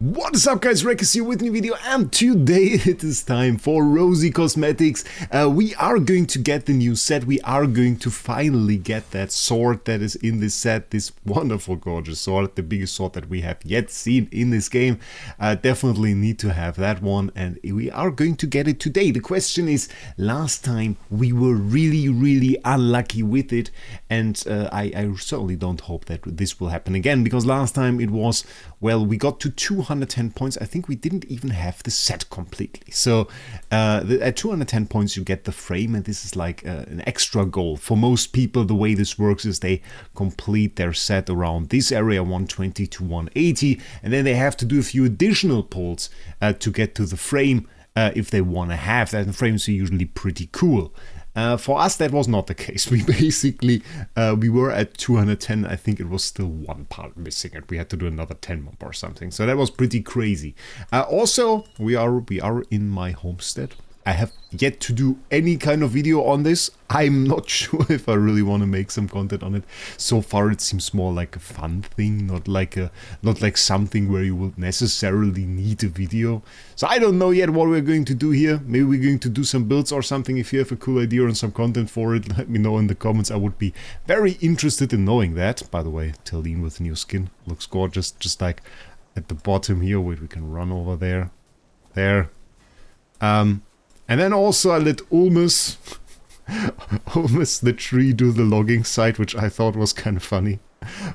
What is up, guys? Wraec is here with a new video, and today it is time for Rosy Cosmetics. We are going to get the new set. We are going to finally get that sword that is in this set, this wonderful, gorgeous sword, the biggest sword that we have yet seen in this game. Definitely need to have that one, and we are going to get it today. The question is, last time we were really unlucky with it, and I certainly don't hope that this will happen again, because last time it was, well, we got to 210 points. I think we didn't even have the set completely. So at 210 points you get the frame, and this is like an extra goal. For most people, the way this works is they complete their set around this area, 120 to 180, and then they have to do a few additional pulls to get to the frame if they want to have that. The frames are usually pretty cool. For us, that was not the case. We basically, we were at 210. I think it was still one part missing, and we had to do another 10 mob or something. So that was pretty crazy. Also, we are in my homestead. I have yet to do any kind of video on this. I'm not sure if I really want to make some content on it. So far, it seems more like a fun thing, not like something where you will necessarily need a video. So I don't know yet what we're going to do here. Maybe we're going to do some builds or something. If you have a cool idea and some content for it, let me know in the comments. I would be very interested in knowing that. By the way, Talene with new skin looks gorgeous. Just like at the bottom here, where we can run over there. There. And then also I let Ulmus the tree do the logging site, which I thought was kind of funny.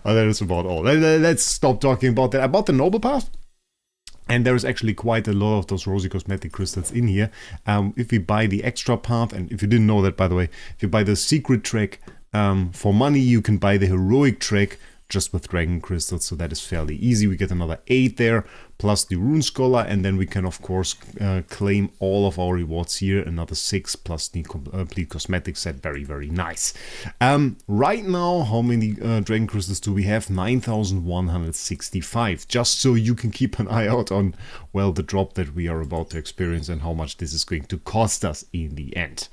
But that is about all. Let's stop talking about that. I bought the noble path, and there is actually quite a lot of those Rosy cosmetic crystals in here. If we buy the extra path, and if you didn't know that, by the way, if you buy the secret track for money, you can buy the heroic track just with dragon crystals, so that is fairly easy. We get another 8 there, plus the rune scholar, and then we can of course claim all of our rewards here, another 6 plus the complete cosmetic set. Very nice. Right now, how many dragon crystals do we have? 9,165, just so you can keep an eye out on, well, the drop that we are about to experience and how much this is going to cost us in the end.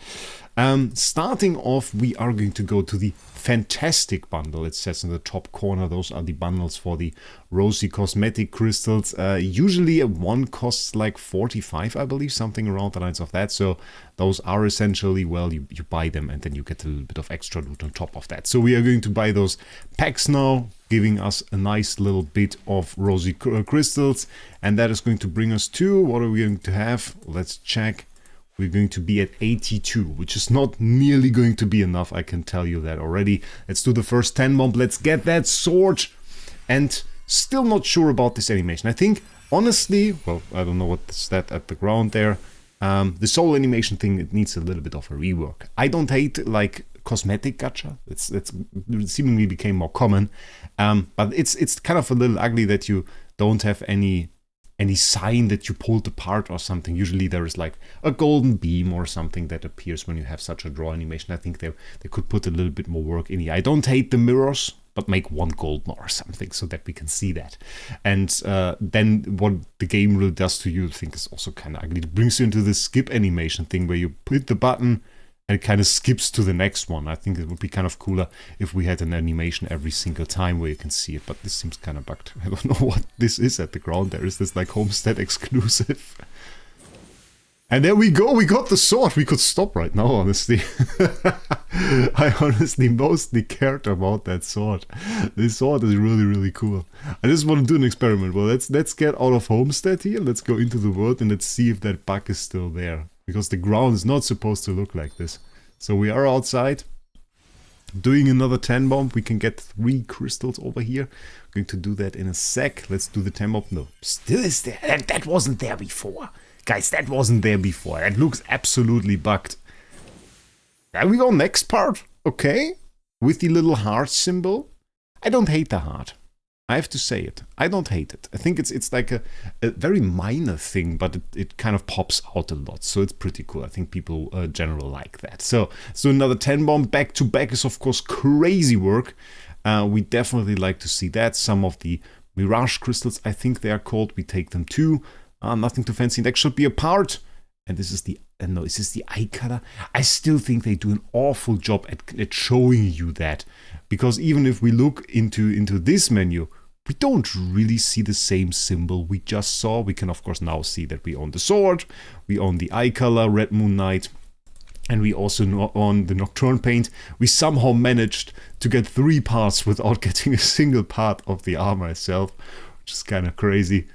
Starting off, we are going to go to the fantastic bundle. It says in the top corner, those are the bundles for the Rosy cosmetic crystals. Usually one costs like 45, I believe, something around the lines of that. So those are essentially, well, you buy them and then you get a little bit of extra loot on top of that. So we are going to buy those packs now, giving us a nice little bit of Rosy crystals, and that is going to bring us to, what are we going to have? Let's check. We're going to be at 82, which is not nearly going to be enough, I can tell you that already. Let's do the first 10 mob, let's get that sword. And still not sure about this animation. I think, honestly, well, I don't know what's that at the ground there. The soul animation thing, it needs a little bit of a rework. I don't hate, like, cosmetic gacha. It's seemingly became more common. But it's kind of a little ugly that you don't have any sign that you pulled apart or something. Usually there is like a golden beam or something that appears when you have such a draw animation. I think they could put a little bit more work in here. I don't hate the mirrors, but make one golden or something so that we can see that. And then what the game really does to you, I think, is also kind of ugly. It brings you into this skip animation thing where you hit the button and it kind of skips to the next one. I think it would be kind of cooler if we had an animation every single time where you can see it, but this seems kind of bugged. I don't know what this is at the ground. There is this like homestead exclusive. And there we go, we got the sword. We could stop right now, honestly. I honestly mostly cared about that sword. This sword is really cool. I just want to do an experiment. Well, let's get out of homestead here. Let's go into the world and let's see if that bug is still there. Because the ground is not supposed to look like this. So we are outside, doing another 10 bomb. We can get 3 crystals over here. Going to do that in a sec. Let's do the 10 bomb. No, still is there. That wasn't there before. Guys, that wasn't there before. That looks absolutely bugged. There we go, next part. Okay. With the little heart symbol. I don't hate the heart. I have to say it. I don't hate it. I think it's like a very minor thing, but it kind of pops out a lot. So it's pretty cool. I think people generally like that. So another 10 bomb back to back is of course crazy work. We definitely like to see that. Some of the Mirage crystals, I think they are called. We take them too. Nothing too fancy. That should be a part. And this is the, no, is this the eye color? I still think they do an awful job at showing you that. Because even if we look into this menu, we don't really see the same symbol we just saw. We can of course now see that we own the sword, we own the eye color, Red Moon Knight, and we also own the Nocturne paint. We somehow managed to get 3 parts without getting a single part of the armor itself, which is kind of crazy.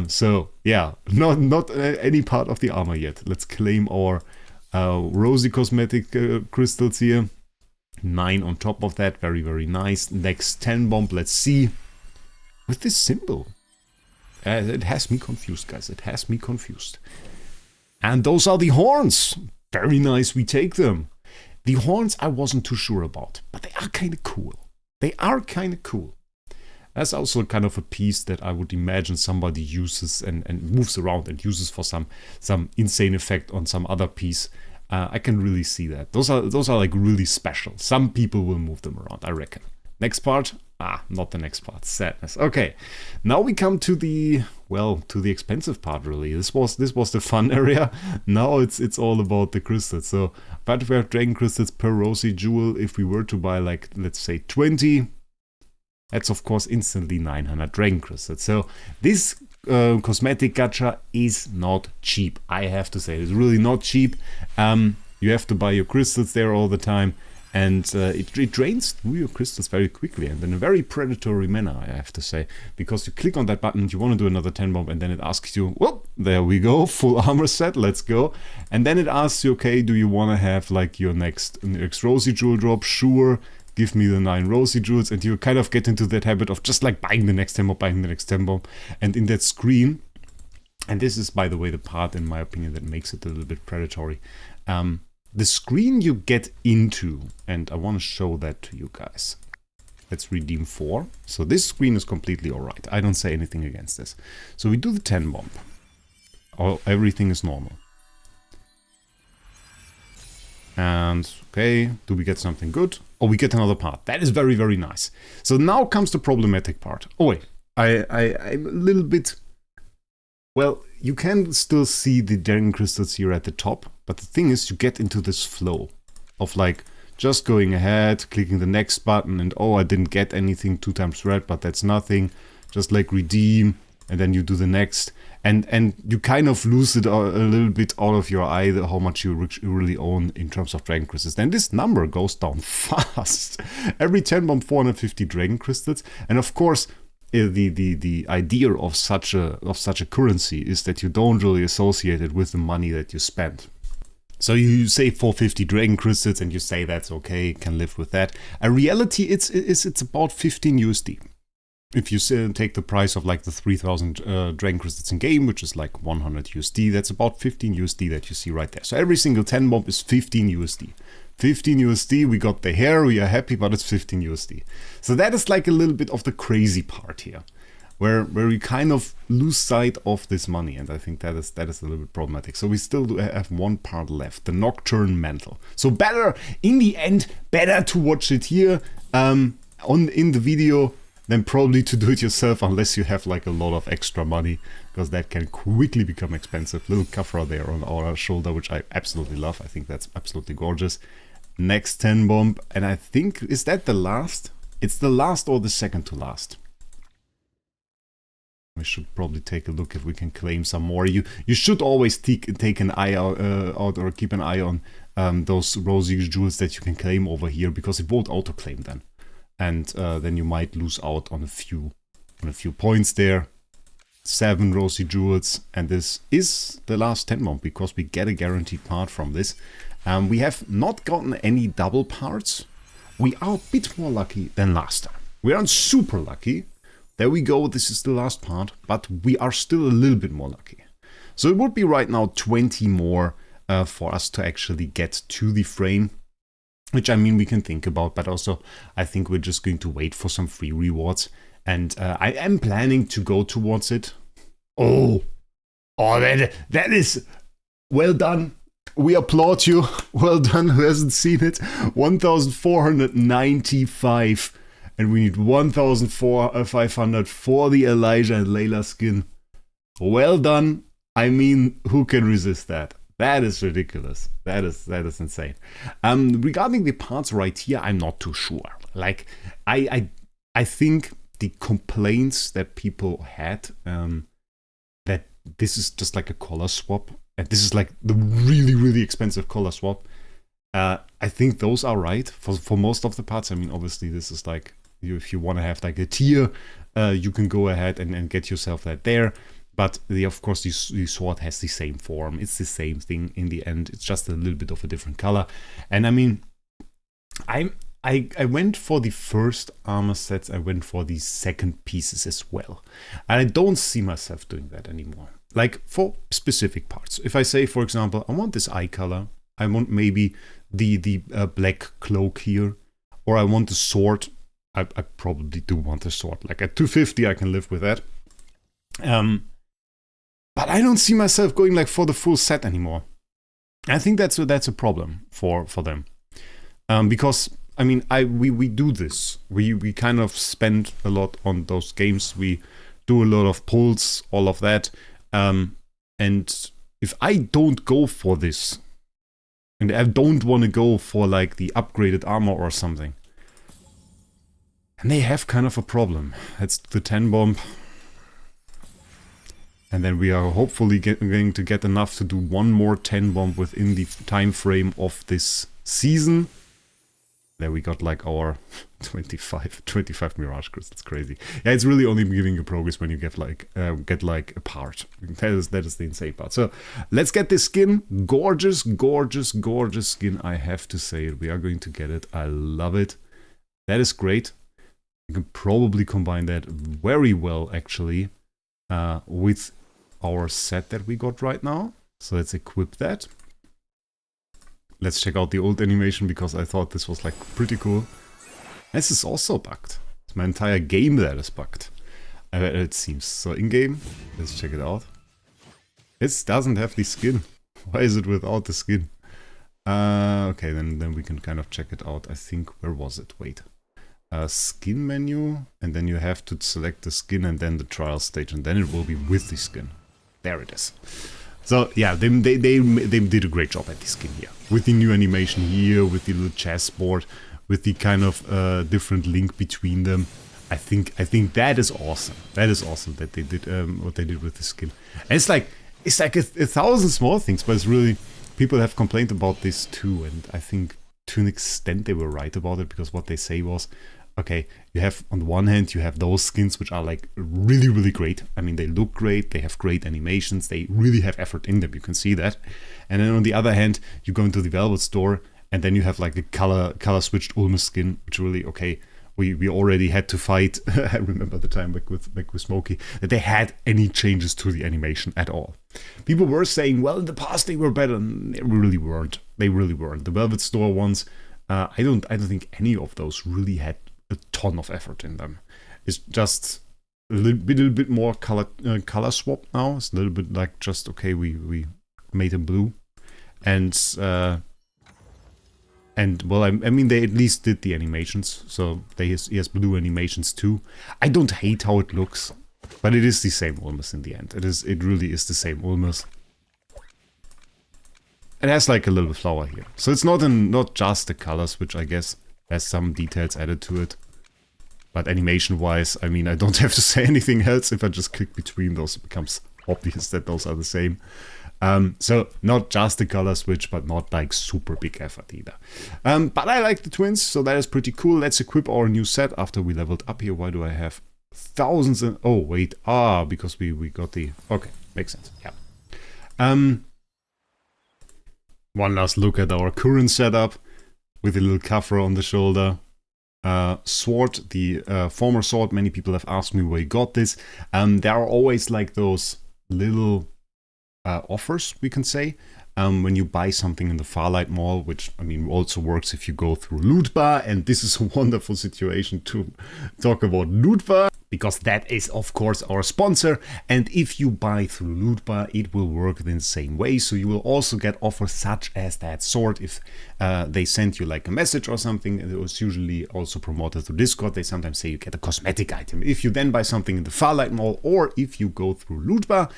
So yeah, not any part of the armor yet. Let's claim our Rosy cosmetic crystals here. 9 on top of that, very, very nice. Next 10 bomb, let's see. With this symbol. It has me confused, guys. It has me confused. And those are the horns. Very nice, we take them. The horns I wasn't too sure about, but they are kind of cool. They are kind of cool. That's also kind of a piece that I would imagine somebody uses and moves around and uses for some insane effect on some other piece. I can really see that. Those are like really special. Some people will move them around, I reckon. Next part. Not the next part. Sadness. Okay. Now we come to the, well, to the expensive part really. This was the fun area. Now it's all about the crystals. So, but we have dragon crystals per Rosy jewel. If we were to buy like, let's say 20, that's of course instantly 900 dragon crystals. So this cosmetic gacha is not cheap. I have to say, it's really not cheap. You have to buy your crystals there all the time. And it drains through your crystals very quickly and in a very predatory manner, I have to say. Because you click on that button, you want to do another 10 bomb, and then it asks you, well, there we go, full armor set, let's go. And then it asks you, okay, do you want to have like your next Rosy jewel drop? Sure, give me the 9 Rosy jewels. And you kind of get into that habit of just like buying the next 10 bomb, buying the next 10 bomb. And in that screen, and this is, by the way, the part, in my opinion, that makes it a little bit predatory. The screen you get into, and I want to show that to you guys. Let's redeem 4. So this screen is completely alright. I don't say anything against this. So we do the 10 bomb. Oh, everything is normal. And, okay, do we get something good? Oh, we get another part. That is very, very nice. So now comes the problematic part. Oh wait, I'm a little bit... Well, you can still see the dragon crystals here at the top, but the thing is you get into this flow of like just going ahead, clicking the next button, and oh, I didn't get anything 2 times red, but that's nothing. Just like redeem, and then you do the next, and you kind of lose it a little bit out of your eye how much you really own in terms of dragon crystals. Then this number goes down fast. Every 10 bomb 450 dragon crystals, and of course the idea of such a currency is that you don't really associate it with the money that you spend. So you say 450 dragon crystals and you say that's okay, can live with that. In reality, it's about 15 USD. If you take the price of like the 3000 dragon crystals in game, which is like 100 USD, that's about 15 USD that you see right there. So every single 10 bomb is 15 USD. 15 USD, we got the hair, we are happy, but it's 15 USD. So that is like a little bit of the crazy part here, where we kind of lose sight of this money, and I think that is a little bit problematic. So we still do have 1 part left, the Nocturne Mantle. So better, in the end, better to watch it here in the video than probably to do it yourself, unless you have like a lot of extra money, because that can quickly become expensive. Little Kafra there on our shoulder, which I absolutely love. I think that's absolutely gorgeous. Next 10 bomb, and I think, is that the last? It's the last or the second to last. We should probably take a look if we can claim some more. You should always take an eye out or keep an eye on those Rosy jewels that you can claim over here, because it won't auto claim then, and then you might lose out on a few points there. 7 Rosy jewels, and this is the last 10 bomb because we get a guaranteed part from this. We have not gotten any double parts. We are a bit more lucky than last time. We aren't super lucky. There we go, this is the last part, but we are still a little bit more lucky. So it would be right now 20 more for us to actually get to the frame, which I mean we can think about, but also I think we're just going to wait for some free rewards. And I am planning to go towards it. Oh, that is well done. We applaud you. Well done, who hasn't seen it. 1,495. And we need 1,500 for the Elijah and Layla skin. Well done. I mean, who can resist that? That is ridiculous. That is insane. Regarding the parts right here, I'm not too sure. Like, I think the complaints that people had that this is just like a color swap, and this is like the really, really expensive color swap. I think those are right for most of the parts. I mean, obviously this is like, if you want to have like a tier, you can go ahead and get yourself that there. But of course, the sword has the same form. It's the same thing in the end. It's just a little bit of a different color. And I mean, I went for the first armor sets. I went for the second pieces as well. And I don't see myself doing that anymore. Like for specific parts. If I say, for example, I want this eye color. I want maybe the black cloak here. Or I want the sword. I probably do want the sword. Like at 250, I can live with that. But I don't see myself going like for the full set anymore. I think that's a problem for them. Because I mean, we do this. We kind of spend a lot on those games. We do a lot of pulls, all of that. And if I don't go for this, and I don't want to go for like the upgraded armor or something, and they have kind of a problem. That's the 10 bomb. And then we are hopefully going to get enough to do one more 10 bomb within the time frame of this season. There we got like our 25 Mirage Crystals. That's crazy. Yeah, it's really only giving you progress when you get like a part. That is the insane part. So let's get this skin. Gorgeous, gorgeous, gorgeous skin. I have to say it. We are going to get it. I love it. That is great. You can probably combine that very well actually with our set that we got right now. So let's equip that. Let's check out the old animation because I thought this was like pretty cool. This is also bugged. It's my entire game that is bugged. It seems. So in-game, let's check it out. This doesn't have the skin. Why is it without the skin? Okay, then we can kind of check it out. I think, where was it? Wait. Skin menu, and then you have to select the skin and then the trial stage, and then it will be with the skin. There it is. So yeah, they did a great job at the skin here. With the new animation here, with the little chessboard, with the kind of different link between them. I think that is awesome. That is awesome that they did what they did with the skin. And it's like a thousand small things, but it's really, people have complained about this too, and I think to an extent they were right about it, because what they say was, okay, you have, on the one hand, you have those skins which are like really, really great. I mean, they look great, they have great animations, they really have effort in them, you can see that. And then on the other hand, you go into the Velvet store, and then you have like a color switched Ulmus skin, which really, okay, we already had to fight. I remember the time back with Smokey, that they had any changes to the animation at all. People were saying, well, in the past they were better, and they really weren't. They really weren't. The Velvet store ones, I don't think any of those really had a ton of effort in them. It's just a little bit more color swap now. It's a little bit like just, okay, we made him blue, and well, I mean, they at least did the animations, so he has blue animations too. I don't hate how it looks, but it is the same Ulmus in the end. It really is the same Ulmus. It has like a little flower here, so it's not just the colors, which I guess has some details added to it. But animation-wise, I mean, I don't have to say anything else. If I just click between those, it becomes obvious that those are the same. So not just the color switch, but not like super big effort either. But I like the twins, so that is pretty cool. Let's equip our new set after we leveled up here. Why do I have thousands and... Oh, wait. Because we got the... Okay, makes sense. Yeah. One last look at our current setup with a little cover on the shoulder. Sword, the former sword. Many people have asked me where you got this. There are always like those little offers, we can say, when you buy something in the Farlight Mall, which, I mean, also works if you go through Lootbar, and this is a wonderful situation to talk about Lootbar, because that is, of course, our sponsor, and if you buy through Lootbar, it will work in the same way, so you will also get offers such as that sword. If they send you like a message or something, it was usually also promoted through Discord, they sometimes say you get a cosmetic item. If you then buy something in the Farlight Mall, or if you go through Lootbar,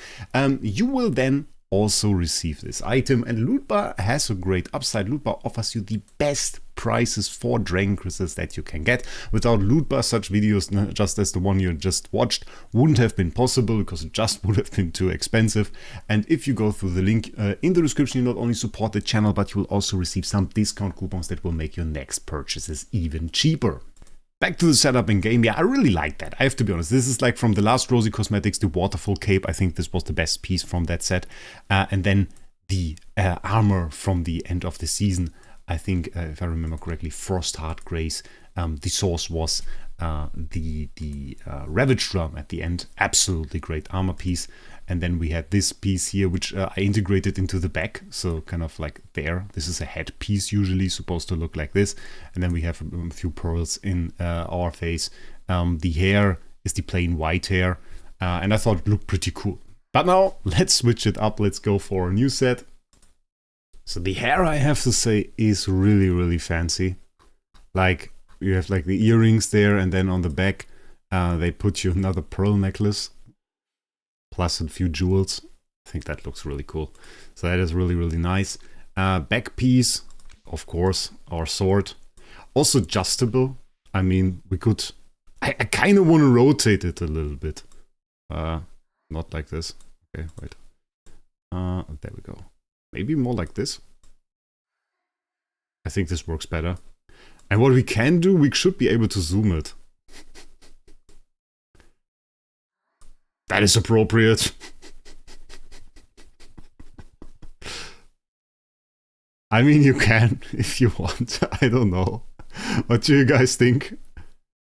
you will then also receive this item. And Lootbar has a great upside. Lootbar offers you the best prices for dragon crystals that you can get. Without Lootbar, such videos just as the one you just watched wouldn't have been possible, because it just would have been too expensive. And if you go through the link in the description, you not only support the channel, but you will also receive some discount coupons that will make your next purchases even cheaper. Back to the setup in game. Yeah, I really like that. I have to be honest. This is like from the last Rosy Cosmetics, the waterfall cape. I think this was the best piece from that set. And then the armor from the end of the season. I think, if I remember correctly, Frost Heart Grace. The source was the Ravage Drum at the end. Absolutely great armor piece. And then we had this piece here, which I integrated into the back. So kind of like there. This is a head piece, usually supposed to look like this. And then we have a few pearls in our face. The hair is the plain white hair. And I thought it looked pretty cool. But now let's switch it up. Let's go for a new set. So the hair, I have to say, is really, really fancy. Like, you have like the earrings there, and then on the back, they put you another pearl necklace. Plus a few jewels. I think that looks really cool. So that is really, really nice. Back piece, of course, our sword. Also adjustable. I mean, we could... I kind of want to rotate it a little bit. Not like this. Okay, wait. There we go. Maybe more like this. I think this works better. And what we can do, we should be able to zoom it. That is appropriate. I mean, you can if you want. I don't know. What do you guys think?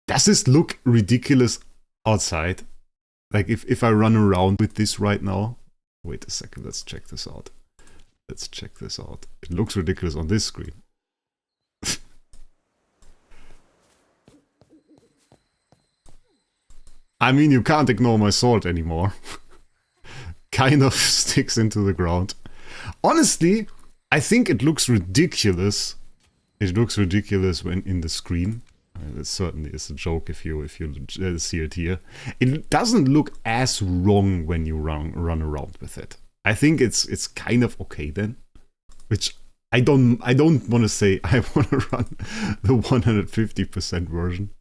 Does this look ridiculous outside? Like if I run around with this right now. Wait a second, let's check this out. Let's check this out. It looks ridiculous on this screen. I mean, you can't ignore my sword anymore. Kind of sticks into the ground. Honestly, I think it looks ridiculous. It looks ridiculous when in the screen. It certainly is a joke if you see it here. It doesn't look as wrong when you run around with it. I think it's kind of okay then. Which I don't want to say I want to run the 150% version.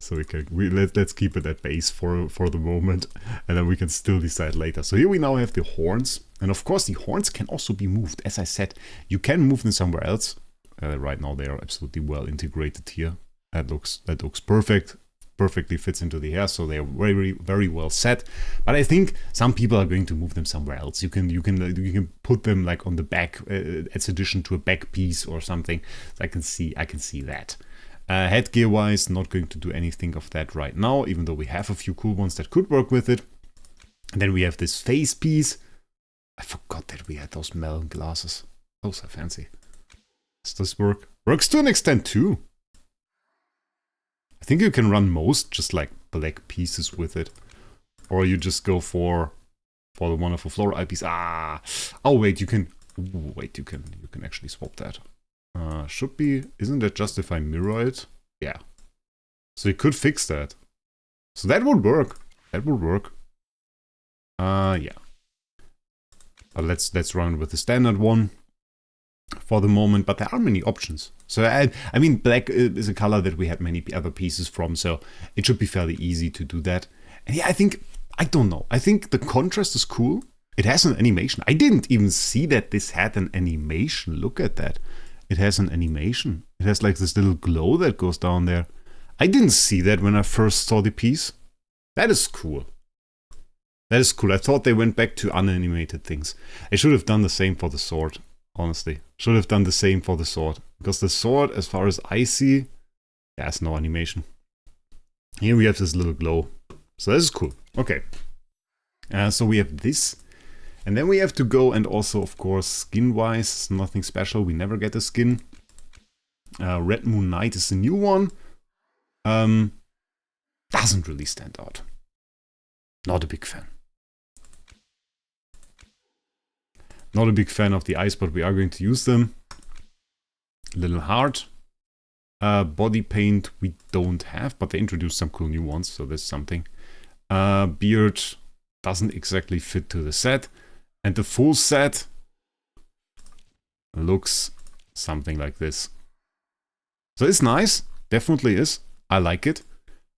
So let's keep it at base for the moment, and then we can still decide later. So here we now have the horns, and of course the horns can also be moved. As I said, you can move them somewhere else. Right now they are absolutely well integrated here. That looks perfect. Perfectly fits into the hair, so they are very, very well set. But I think some people are going to move them somewhere else. You can put them like on the back as addition to a back piece or something. So I can see that. Headgear wise, not going to do anything of that right now, even though we have a few cool ones that could work with it. And then we have this face piece. I forgot that we had those melon glasses. Those are fancy. Does this work? Works to an extent too. I think you can run most just like black pieces with it. Or you just go for the wonderful floral eyepiece. Oh wait, you can actually swap that. Should be, isn't that just if I mirror it? Yeah. So you could fix that. So that would work. That would work. Yeah. But let's run with the standard one for the moment, but there are many options. So I mean, black is a color that we had many other pieces from, so it should be fairly easy to do that. And yeah, I don't know. I think the contrast is cool. It has an animation. I didn't even see that this had an animation. Look at that. It has an animation. It has like this little glow that goes down there. I didn't see that when I first saw the piece. That is cool. That is cool. I thought they went back to unanimated things. I should have done the same for the sword. Honestly, should have done the same for the sword. Because the sword, as far as I see, has no animation. Here we have this little glow. So this is cool. Okay. So we have this. And then we have to go, and also, of course, skin-wise, nothing special. We never get a skin. Red Moon Knight is the new one. Doesn't really stand out. Not a big fan. Not a big fan of the eyes, but we are going to use them. Little heart. Body paint we don't have, but they introduced some cool new ones, so there's something. Beard, doesn't exactly fit to the set. And the full set looks something like this. So it's nice, definitely is. I like it.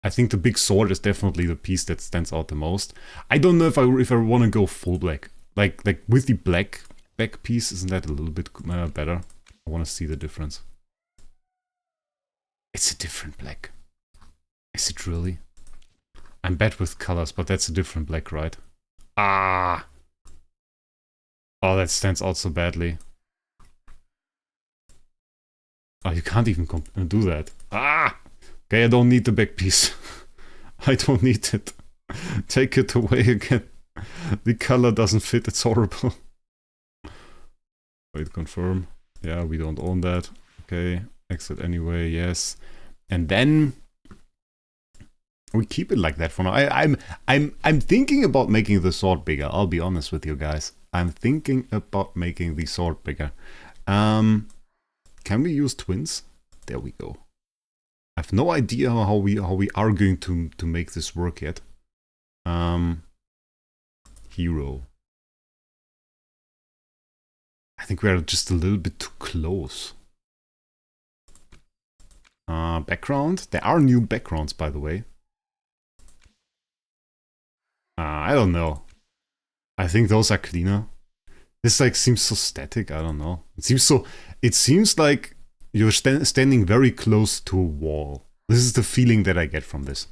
I think the big sword is definitely the piece that stands out the most. I don't know if I want to go full black. Like with the black back piece, isn't that a little bit better? I want to see the difference. It's a different black. Is it really? I'm bad with colors, but that's a different black, right? Ah! Oh, that stands out so badly. Oh, you can't even do that. Ah! Okay, I don't need the back piece. I don't need it. Take it away again. The color doesn't fit, it's horrible. Wait, confirm. Yeah, we don't own that. Okay, exit anyway, yes. And then we keep it like that for now. I'm thinking about making the sword bigger. I'll be honest with you guys. I'm thinking about making the sword bigger. Can we use twins? There we go. I have no idea how we are going to make this work yet. Hero. I think we are just a little bit too close. Background. There are new backgrounds, by the way. I don't know. I think those are cleaner. This like seems so static. I don't know. It seems so. It seems like you're standing very close to a wall. This is the feeling that I get from this.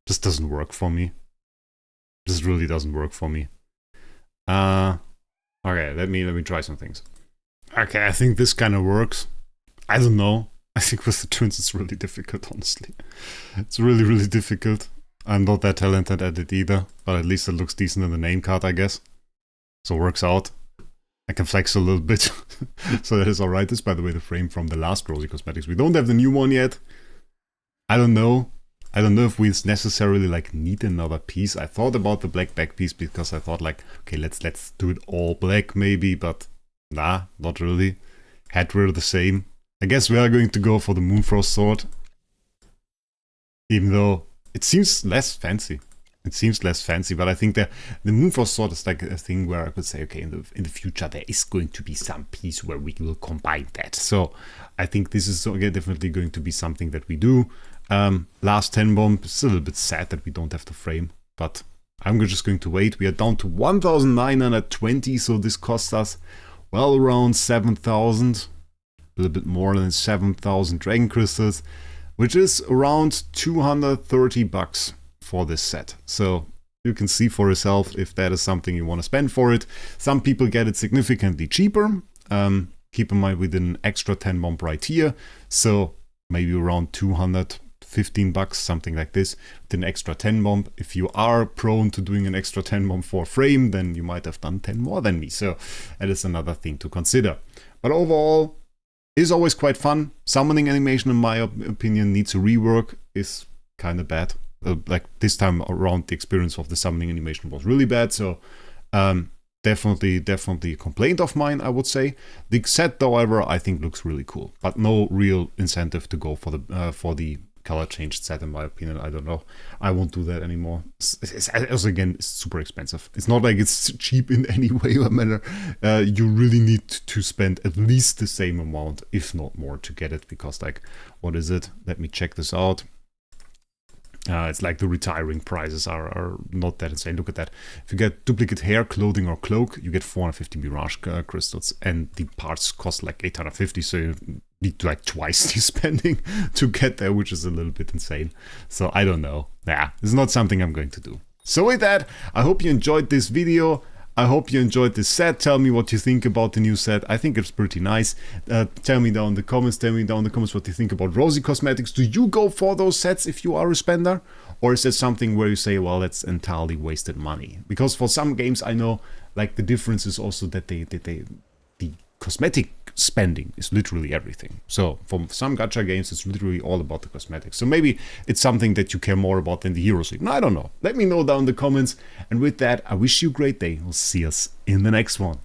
Just doesn't work for me. This really doesn't work for me. Okay, let me try some things. Okay, I think this kind of works. I don't know. I think with the twins it's really difficult, honestly. It's really, really difficult. I'm not that talented at it either, but at least it looks decent in the name card, I guess. So it works out. I can flex a little bit, so that is alright. This is, by the way, the frame from the last Rosy Cosmetics. We don't have the new one yet. I don't know. I don't know if we necessarily like need another piece. I thought about the black back piece because I thought like, okay, let's do it all black maybe, but nah, not really. Head were the same. I guess we are going to go for the Moonfrost sword, even though it seems less fancy. It seems less fancy, but I think the Moonfrost sword is like a thing where I could say, okay, in the future there is going to be some piece where we will combine that. So I think this is again definitely going to be something that we do. Last 10 bomb, it's a little bit sad that we don't have the frame, but I'm just going to wait. We are down to 1,920, so this costs us well around 7,000, a little bit more than 7,000 dragon crystals, which is around 230 bucks for this set. So you can see for yourself if that is something you want to spend for it. Some people get it significantly cheaper. Keep in mind we did an extra 10 bomb right here, so maybe around 215 bucks, something like this, with an extra 10 bomb. If you are prone to doing an extra 10 bomb for a frame, then you might have done 10 more than me. So that is another thing to consider. But overall, is always quite fun. Summoning animation, in my opinion, needs a rework. Is kind of bad. Like this time around, the experience of the summoning animation was really bad. So definitely a complaint of mine, I would say. The set, however, I think looks really cool, but no real incentive to go for the color changed set, in my opinion. I don't know. I won't do that anymore. Also, again, it's super expensive. It's not like it's cheap in any way or manner. You really need to spend at least the same amount, if not more, to get it, because like, what is it? Let me check this out. It's like the retiring prices are not that insane. Look at that. If you get duplicate hair, clothing, or cloak, you get 450 Mirage crystals, and the parts cost like 850, so you need like twice the spending to get there, which is a little bit insane. So I don't know. Yeah, it's not something I'm going to do. So with that, I hope you enjoyed this video. I hope you enjoyed this set. Tell me what you think about the new set. I think it's pretty nice. Tell me down in the comments. Tell me down in the comments what you think about Rosy Cosmetics. Do you go for those sets if you are a spender? Or is that something where you say, well, that's entirely wasted money? Because for some games I know, like the difference is also that the cosmetic spending is literally everything. So for some gacha games, it's literally all about the cosmetics. So maybe it's something that you care more about than the heroes. No, I don't know. Let me know down in the comments. And with that, I wish you a great day. We'll see us in the next one.